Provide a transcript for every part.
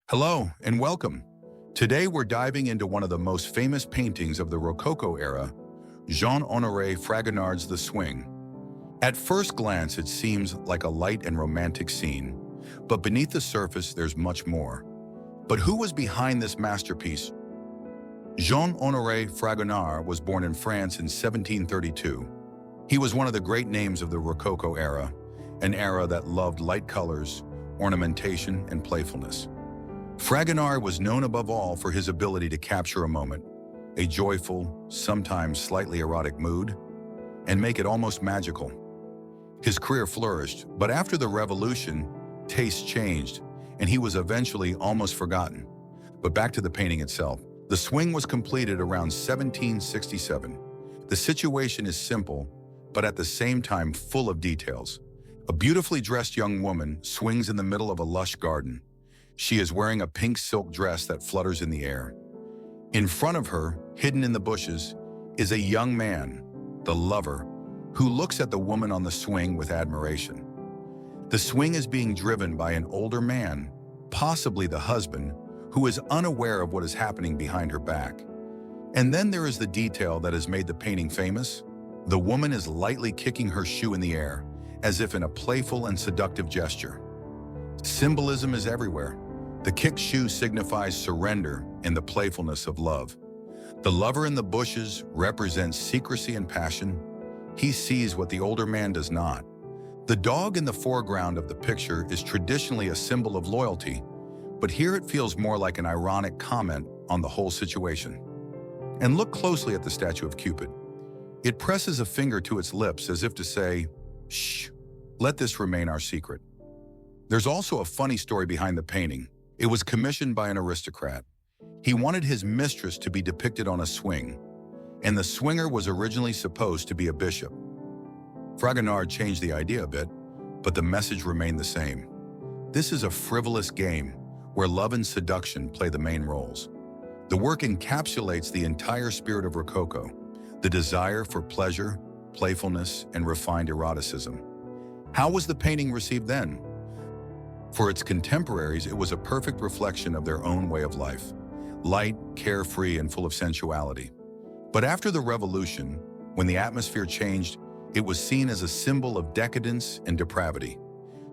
Hello and welcome. Today we're diving into one of the most famous paintings of the Rococo era, Jean-Honoré Fragonard's The Swing. At first glance, it seems like a light and romantic scene, but beneath the surface, there's much more. But who was behind this masterpiece? Jean-Honoré Fragonard was born in France in 1732. He was one of the great names of the Rococo era, an era that loved light colors, ornamentation, and playfulness. Fragonard was known above all for his ability to capture a moment, a joyful, sometimes slightly erotic mood, and make it almost magical. His career flourished, but after the Revolution, tastes changed, and he was eventually almost forgotten. But back to the painting itself. The Swing was completed around 1767. The situation is simple, but at the same time full of details. A beautifully dressed young woman swings in the middle of a lush garden. She is wearing a pink silk dress that flutters in the air. In front of her, hidden in the bushes, is a young man, the lover, who looks at the woman on the swing with admiration. The swing is being driven by an older man, possibly the husband, who is unaware of what is happening behind her back. And then there is the detail that has made the painting famous. The woman is lightly kicking her shoe in the air, as if in a playful and seductive gesture. Symbolism is everywhere. The kicked shoe signifies surrender and the playfulness of love. The lover in the bushes represents secrecy and passion. He sees what the older man does not. The dog in the foreground of the picture is traditionally a symbol of loyalty, but here it feels more like an ironic comment on the whole situation. And look closely at the statue of Cupid. It presses a finger to its lips as if to say, "Shh, let this remain our secret." There's also a funny story behind the painting. It was commissioned by an aristocrat. He wanted his mistress to be depicted on a swing, and the swinger was originally supposed to be a bishop. Fragonard changed the idea a bit, but the message remained the same. This is a frivolous game where love and seduction play the main roles. The work encapsulates the entire spirit of Rococo, the desire for pleasure, playfulness, and refined eroticism. How was the painting received then? For its contemporaries, it was a perfect reflection of their own way of life, light, carefree, and full of sensuality. But after the Revolution, when the atmosphere changed, it was seen as a symbol of decadence and depravity.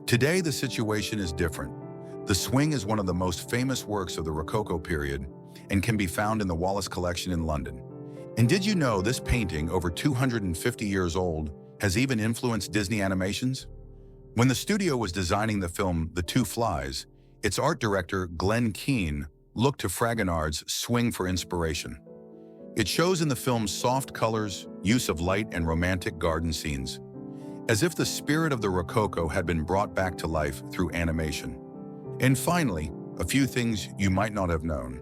Today, the situation is different. The Swing is one of the most famous works of the Rococo period and can be found in the Wallace collection in London. And did you know this painting, over 250 years old, has even influenced Disney animations? When the studio was designing the film The Two Flies, its art director, Glenn Keane, looked to Fragonard's Swing for inspiration. It shows in the film's soft colors, use of light, and romantic garden scenes, as if the spirit of the Rococo had been brought back to life through animation. And finally, a few things you might not have known.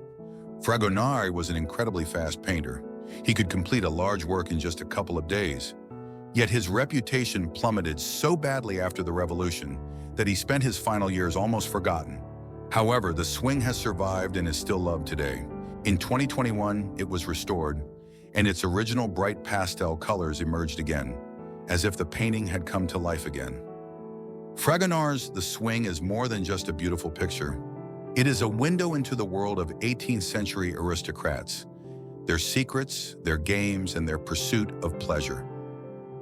Fragonard was an incredibly fast painter. He could complete a large work in just a couple of days. Yet his reputation plummeted so badly after the Revolution that he spent his final years almost forgotten. However, the Swing has survived and is still loved today. In 2021, it was restored, and its original bright pastel colors emerged again, as if the painting had come to life again. Fragonard's The Swing is more than just a beautiful picture. It is a window into the world of 18th century aristocrats, their secrets, their games, and their pursuit of pleasure.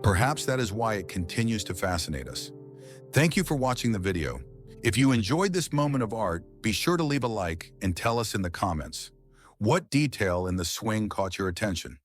Perhaps that is why it continues to fascinate us. Thank you for watching the video. If you enjoyed this moment of art, be sure to leave a like and tell us in the comments. What detail in the Swing caught your attention?